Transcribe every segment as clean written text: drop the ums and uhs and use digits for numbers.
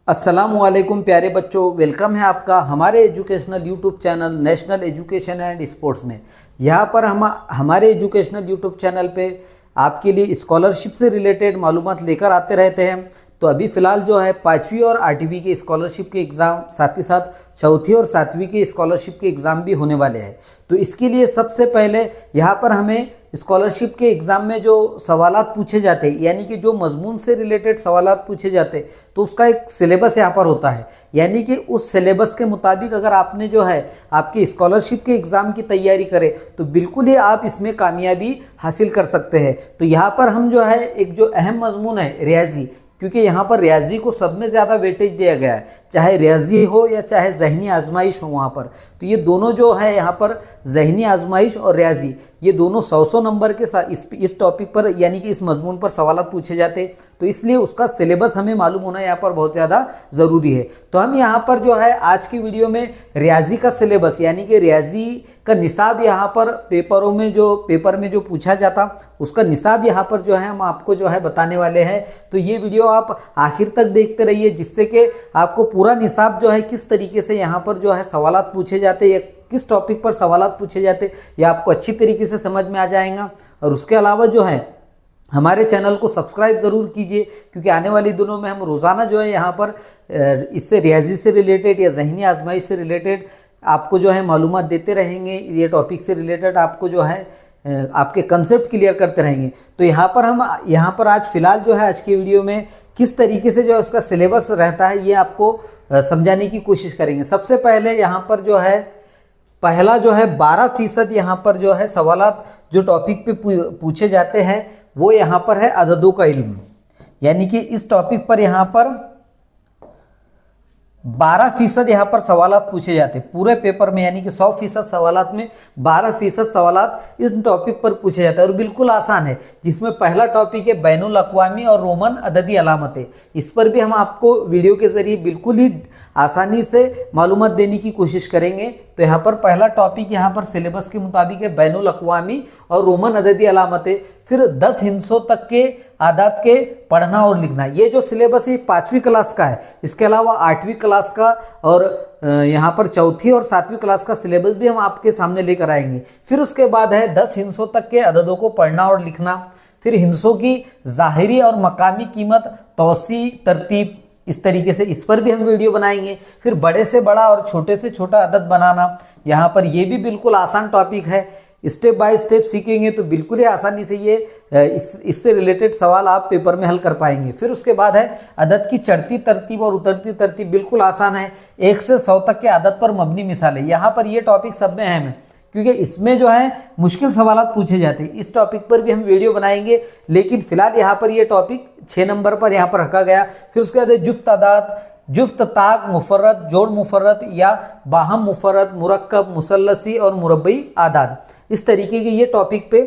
अस्सलामुअलैकुम प्यारे बच्चों, वेलकम है आपका हमारे educational YouTube channel national education and sports में। यहाँ पर हम हमारे एजुकेशनल यूट्यूब चैनल पे आपके लिए स्कॉलरशिप से रिलेटेड मालूमात लेकर आते रहते हैं। तो अभी फ़िलहाल जो है 5वीं और 8वीं के स्कॉलरशिप के एग्ज़ाम, साथ ही साथ 4थी और 7वीं के स्कॉलरशिप के एग्ज़ाम भी होने वाले हैं। तो इसके लिए सबसे पहले यहाँ पर हमें स्कॉलरशिप के एग्ज़ाम में जो सवालात पूछे जाते हैं, यानी कि जो मजमून से रिलेटेड सवालात पूछे जाते हैं, तो उसका एक सिलेबस यहाँ पर होता है। यानी कि उस सिलेबस के मुताबिक अगर आपने जो है आपके स्कॉलरशिप के एग्ज़ाम की तैयारी करे तो बिल्कुल ही आप इसमें कामयाबी हासिल कर सकते हैं। तो यहाँ पर हम जो है एक जो अहम मजमून है रियाजी, क्योंकि यहाँ पर रियाजी को सब में ज़्यादा वेटेज दिया गया है, चाहे रियाजी हो या चाहे ज़हनी आजमाइश हो वहाँ पर। तो ये दोनों जो है यहाँ पर ज़हनी आजमाइश और रियाजी, ये दोनों 100 नंबर के साथ इस टॉपिक पर यानी कि इस मजमून पर सवालात पूछे जाते। तो इसलिए उसका सिलेबस हमें मालूम होना यहाँ पर बहुत ज़्यादा ज़रूरी है। तो हम यहाँ पर जो है आज की वीडियो में रियाजी का सिलेबस यानी कि रियाजी का निसाब यहाँ पर पेपर में जो पूछा जाता उसका निसाब यहाँ पर जो है हम आपको जो है बताने वाले हैं। तो ये वीडियो आप आखिर तक देखते रहिए, जिससे कि आपको पूरा निसाब जो है किस तरीके से यहाँ पर जो है सवालात पूछे जाते या किस टॉपिक पर सवालात पूछे जाते ये आपको अच्छी तरीके से समझ में आ जाएगा। और उसके अलावा जो है हमारे चैनल को सब्सक्राइब ज़रूर कीजिए, क्योंकि आने वाले दिनों में हम रोज़ाना जो है यहाँ पर इससे रियाजी से रिलेटेड या ज़हनी आजमाइश से रिलेटेड आपको जो है मालूमात देते रहेंगे। ये टॉपिक से रिलेटेड आपको जो है आपके कंसेप्ट क्लियर करते रहेंगे। तो यहाँ पर आज फिलहाल जो है आज की वीडियो में किस तरीके से जो है उसका सिलेबस रहता है ये आपको समझाने की कोशिश करेंगे। सबसे पहले यहाँ पर जो है पहला जो है 12% यहाँ पर जो है सवालात जो टॉपिक पे पूछे जाते हैं वो यहाँ पर है अददों का इल्म। यानी कि इस टॉपिक पर यहाँ पर 12% यहाँ पर सवालात पूछे जाते हैं पूरे पेपर में। यानी कि 100% सवालात में 12% सवालात इस टॉपिक पर पूछे जाते हैं और बिल्कुल आसान है। जिसमें पहला टॉपिक है बैनुल अक़वामी और रोमन अददी अलामतें। इस पर भी हम आपको वीडियो के ज़रिए बिल्कुल ही आसानी से मालूमात देने की कोशिश करेंगे। तो यहाँ पर पहला टॉपिक यहाँ पर सिलेबस के मुताबिक है बैनुल अक़वामी और रोमन अददी अलामतें। फिर 10 हिस्सों तक के आदात के पढ़ना और लिखना। ये जो सिलेबस है 5वीं क्लास का है। इसके अलावा 8वीं क्लास का और यहाँ पर 4थी और 7वीं क्लास का सिलेबस भी हम आपके सामने लेकर आएंगे। फिर उसके बाद है 10 हिस्सों तक के अददों को पढ़ना और लिखना। फिर हिस्सों की ज़ाहिरी और मकामी कीमत, तौसी, तरतीब, इस तरीके से इस पर भी हम वीडियो बनाएंगे। फिर बड़े से बड़ा और छोटे से छोटा अदद बनाना, यहाँ पर ये भी बिल्कुल आसान टॉपिक है। स्टेप बाय स्टेप सीखेंगे तो बिल्कुल ही आसानी से ये इससे रिलेटेड सवाल आप पेपर में हल कर पाएंगे। फिर उसके बाद है अदद की चढ़ती तरतीब और उतरती तरतीब, बिल्कुल आसान है। 1 से 100 तक के अदद पर मबनी मिसालें, यहाँ पर ये टॉपिक सब में अहम है क्योंकि इसमें जो है मुश्किल सवालात पूछे जाते हैं। इस टॉपिक पर भी हम वीडियो बनाएंगे, लेकिन फिलहाल यहाँ पर ये टॉपिक 6 नंबर पर यहाँ पर रखा गया। फिर उसके बाद है जुफ्त आदात, जुफ्त, ताक, मुफर्रद, जोड़ मुफर्रद या बाहम मुफर्रद, मुरक्कब, मुसल्लसी और मुरब्बई आदात। इस तरीके के ये टॉपिक पे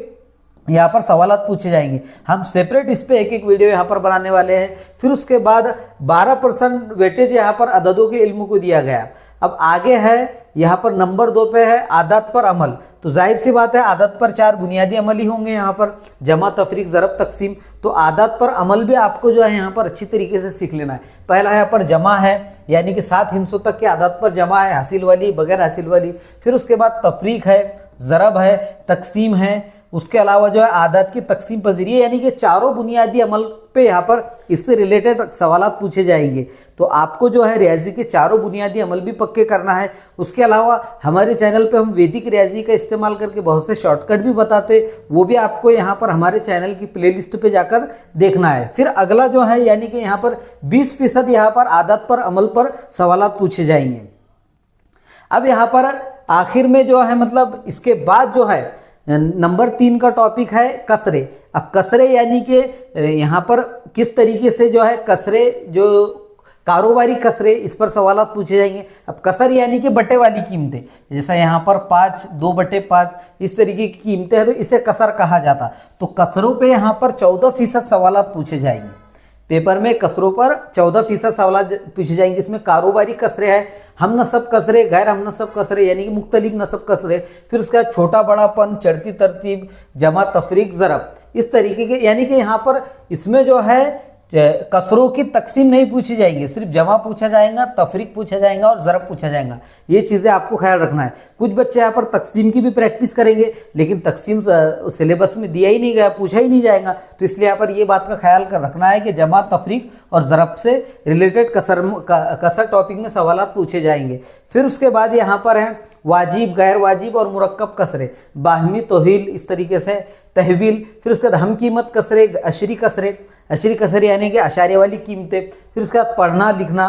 यहाँ पर सवालात पूछे जाएंगे। हम सेपरेट इस पे एक वीडियो यहाँ पर बनाने वाले हैं। फिर उसके बाद 12% वेटेज यहाँ पर अददों के इल्म को दिया गया। अब आगे है यहाँ पर नंबर 2 पे है आदत पर अमल। तो जाहिर सी बात है आदत पर 4 बुनियादी अमल ही होंगे यहाँ पर, जमा, तफरीक, ज़रब, तकसीम। तो आदत पर अमल भी आपको जो है यहाँ पर अच्छी तरीके से सीख लेना है। पहला यहाँ पर जमा है, यानी कि 7 हिस्सों तक के आदत पर जमा है, हासिल वाली, बगैर हासिल वाली। फिर उसके बाद तफरीक है, ज़रब है, तकसीम है। उसके अलावा जो है आदत की तकसीम पजीरी, यानी कि 4 बुनियादी अमल पे यहाँ पर इससे रिलेटेड सवालात पूछे जाएंगे। तो आपको जो है रियाजी के 4 बुनियादी अमल भी पक्के करना है। उसके अलावा हमारे चैनल पे हम वैदिक रियाजी का इस्तेमाल करके बहुत से शॉर्टकट भी बताते, वो भी आपको यहाँ पर हमारे चैनल की प्लेलिस्ट पे जाकर देखना है। फिर अगला जो है यानी कि यहाँ पर 20% यहाँ पर आदत पर अमल पर सवालात पूछे जाएंगे। अब यहाँ पर आखिर में जो है मतलब इसके बाद जो है नंबर 3 का टॉपिक है कसरे। अब कसरे यानी कि यहाँ पर किस तरीके से जो है कसरे, जो कारोबारी कसरे, इस पर सवालात पूछे जाएंगे। अब कसर यानी कि बटे वाली कीमतें, जैसा यहाँ पर 5, 2/5 इस तरीके की कीमतें हैं तो इसे कसर कहा जाता। तो कसरों पे यहाँ पर 14% सवालात पूछे जाएंगे। पेपर में कसरों पर 14% सवाल पूछे जाएंगे। इसमें कारोबारी कसरे हैं, हम नसब कसरे, गैर हम नसब कसरे, यानी कि मुख्तलिफ नसब कसरे। फिर उसके बाद छोटा बड़ापन, चढ़ती तरतीब, जमा, तफरीक, ज़रब, इस तरीके के। यानी कि यहाँ पर इसमें जो है कसरों की तकसीम नहीं पूछी जाएंगी, सिर्फ जमा पूछा जाएगा, तफरीक पूछा जाएगा और ज़रब पूछा जाएगा। ये चीज़ें आपको ख्याल रखना है। कुछ बच्चे यहाँ पर तकसीम की भी प्रैक्टिस करेंगे, लेकिन तकसीम सिलेबस में दिया ही नहीं गया, पूछा ही नहीं जाएगा, तो इसलिए यहाँ पर ये बात का ख्याल रखना है कि जमा, तफरीक और ज़रब से रिलेटेड कसर टॉपिक में सवाल पूछे जाएंगे। फिर उसके बाद यहाँ पर है वाजिब, गैर वाजिब और मुरक्कब कसरे, बाहमी, तोहील, इस तरीके से तहवील। फिर उसके बाद हम कीमत कसरे, अशरी कसरे, अशरी कसरे यानी कि अशारे वाली कीमतें। फिर उसके बाद पढ़ना लिखना,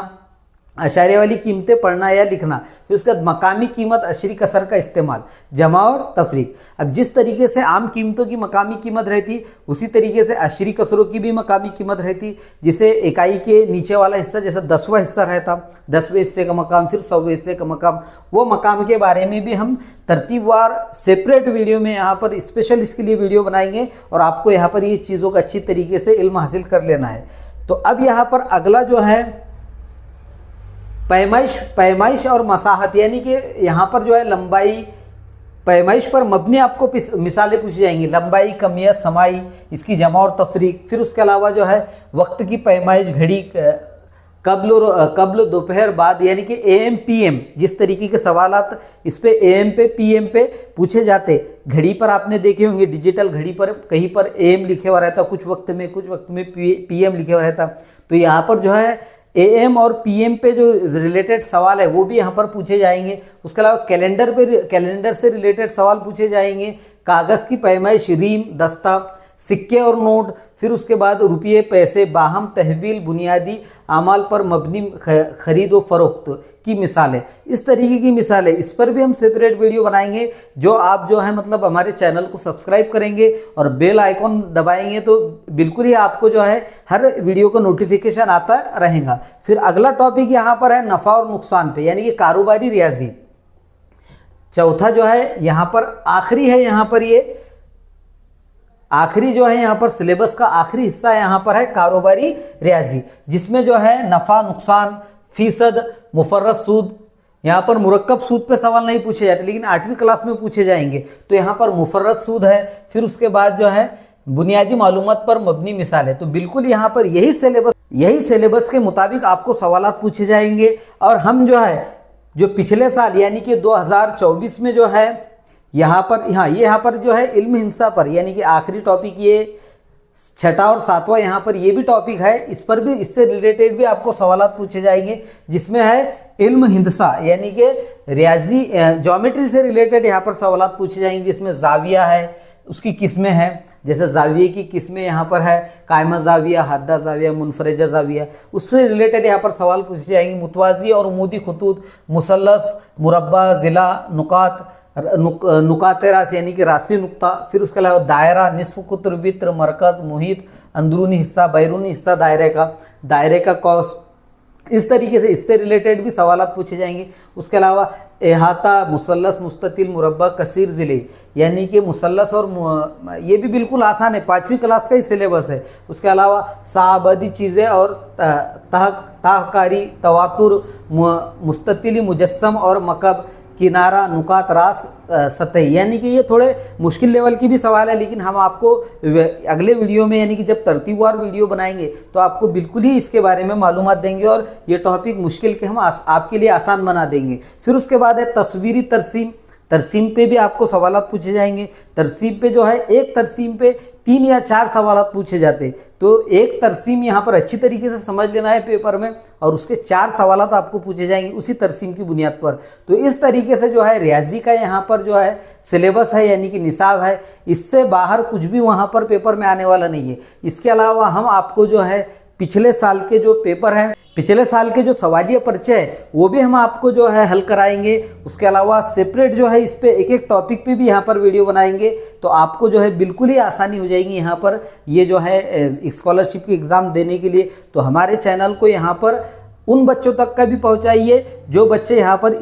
अशारे वाली कीमतें पढ़ना या लिखना। फिर उसके बाद मकामी कीमत, अशरी कसर का इस्तेमाल, जमा और तफरीक। अब जिस तरीके से आम कीमतों की मकामी कीमत रहती, उसी तरीके से अशरी कसरों की भी मकामी कीमत रहती, जिसे इकाई के नीचे वाला हिस्सा जैसे 10वां हिस्सा रहता, 10वें हिस्से का मकाम, फिर 100वें हिस्से का मकाम, वो मकाम के बारे में भी हम तरतीबवार सेपरेट वीडियो में यहाँ पर स्पेशल इसके लिए वीडियो बनाएंगे और आपको यहाँ पर ये चीज़ों का अच्छी तरीके से इल्म हासिल कर लेना है। तो अब यहाँ पर अगला जो है पैमाइश और मसाहत, यानी कि यहाँ पर जो है लंबाई, पैमाइश पर मबनी आपको मिसालें पूछी जाएंगी, लंबाई, कमियत, समाई, इसकी जमा और तफरीक। फिर उसके अलावा जो है वक्त की पैमाइश, घड़ी, कब्ल, दोपहर, बाद, यानी कि AM PM, जिस तरीके के सवालात इस पे AM पे PM पे पूछे जाते। घड़ी पर आपने देखे होंगे, डिजिटल घड़ी पर कहीं पर AM लिखे हुआ रहता, कुछ वक्त में PM लिखे हुआ रहता। तो यहाँ पर जो है AM और PM पे जो रिलेटेड सवाल है वो भी यहाँ पर पूछे जाएंगे। उसके अलावा कैलेंडर से रिलेटेड सवाल पूछे जाएंगे, कागज़ की पैमाइश, रीम, दस्ता, सिक्के और नोट। फिर उसके बाद रुपये, पैसे, बाहम, तहवील, बुनियादी आमाल पर मबनी खरीद व फरोख्त की मिसालें, इस तरीके की मिसालें, इस पर भी हम सेपरेट वीडियो बनाएंगे। जो आप जो है मतलब हमारे चैनल को सब्सक्राइब करेंगे और बेल आइकॉन दबाएंगे तो बिल्कुल ही आपको जो है हर वीडियो का नोटिफिकेशन आता रहेगा। फिर अगला टॉपिक यहाँ पर है नफ़ा और नुकसान पे, यानी कि कारोबारी रियाजी। चौथा जो है यहाँ पर आखिरी है, यहाँ पर ये आखिरी जो है यहाँ पर सिलेबस का आखिरी हिस्सा यहाँ पर है कारोबारी रियाजी, जिसमें जो है नफ़ा, नुकसान, फीसद, मुफर्रत सूद। यहाँ पर मुरक्कब सूद पे सवाल नहीं पूछे जाते, लेकिन 8वीं क्लास में पूछे जाएंगे। तो यहाँ पर मुफर्रत सूद है। फिर उसके बाद जो है बुनियादी मालूमात पर मबनी मिसाल है। तो बिल्कुल यहाँ पर यही सिलेबस के मुताबिक आपको सवालात पूछे जाएंगे। और हम जो है जो पिछले साल यानी कि 2024 में जो है यहाँ पर जो है इल्म हिंसा पर, यानी कि आखिरी टॉपिक ये 6वां और 7वां यहाँ पर ये भी टॉपिक है, इस पर भी, इससे रिलेटेड भी आपको सवालात पूछे जाएंगे, जिसमें है इल्म हिंसा, यानी कि रियाजी ज्योमेट्री से रिलेटेड यहाँ पर सवालात पूछे जाएंगे, जिसमें जाविया है, उसकी किस्में हैं, जैसे जाविये की किस्में यहाँ पर है कायमा जाविया, हद्दा जाविया, मुनफरजा जाविया, उससे रिलेटेड यहाँ पर सवाल पूछे जाएंगे। मुतवाज़ी और उमूदी खतूत, मुसल्लस, मुरब्बा, ज़िला, नुकात रास यानी कि रासी नुक्ता। फिर उसके अलावा दायरा, निस्फ कुत्र, वित्र, मरकज़, मुहित, अंदरूनी हिस्सा, बैरूनी हिस्सा दायरे का कौस, इस तरीके से इससे रिलेटेड भी सवालात पूछे जाएंगे। उसके अलावा एहाता, मुसल्लस, मुस्ततिल, मुरब्बा, कसीर, ज़िले, यानी कि मुसल्लस और ये भी बिल्कुल आसान है, 5वीं क्लास का ही सिलेबस है। उसके अलावा साबदी चीज़ें और ताहकारी, तवातुर, मुस्ततिली, मुजस्सम और मकब, किनारा, नुकात रास, सतह, यानी कि ये थोड़े मुश्किल लेवल की भी सवाल है, लेकिन हम आपको अगले वीडियो में यानी कि जब तरतीबवार वीडियो बनाएंगे तो आपको बिल्कुल ही इसके बारे में मालूमात देंगे और ये टॉपिक मुश्किल के हम आपके लिए आसान बना देंगे। फिर उसके बाद है तस्वीरी तरसीम पे भी आपको सवालात पूछे जाएंगे। तरसीम पे जो है एक तरसीम पे 3 या 4 सवालात पूछे जाते, तो एक तरसीम यहाँ पर अच्छी तरीके से समझ लेना है पेपर में, और उसके 4 सवालात आपको पूछे जाएंगे उसी तरसीम की बुनियाद पर। तो इस तरीके से जो है रियाजी का यहाँ पर जो है सिलेबस है, यानी कि निसाब है, इससे बाहर कुछ भी वहाँ पर पेपर में आने वाला नहीं है। इसके अलावा हम आपको जो है पिछले साल के जो पेपर हैं, पिछले साल के जो सवालिया पर्चे है वो भी हम आपको जो है हल कराएंगे। उसके अलावा सेपरेट जो है इस पे एक टॉपिक पे भी यहाँ पर वीडियो बनाएंगे, तो आपको जो है बिल्कुल ही आसानी हो जाएगी यहाँ पर ये जो है स्कॉलरशिप की एग्ज़ाम देने के लिए। तो हमारे चैनल को यहाँ पर उन बच्चों तक का भी पहुँचाइए जो बच्चे यहाँ पर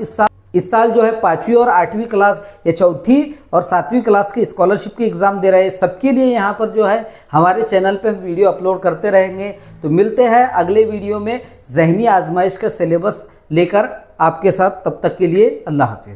इस साल जो है 5वीं और 8वीं क्लास या 4थी और 7वीं क्लास के स्कॉलरशिप की एग्ज़ाम दे रहे हैं। सबके लिए यहाँ पर जो है हमारे चैनल पे हम वीडियो अपलोड करते रहेंगे। तो मिलते हैं अगले वीडियो में ज़हनी आजमाइश का सिलेबस लेकर आपके साथ, तब तक के लिए अल्लाह हाफिज़।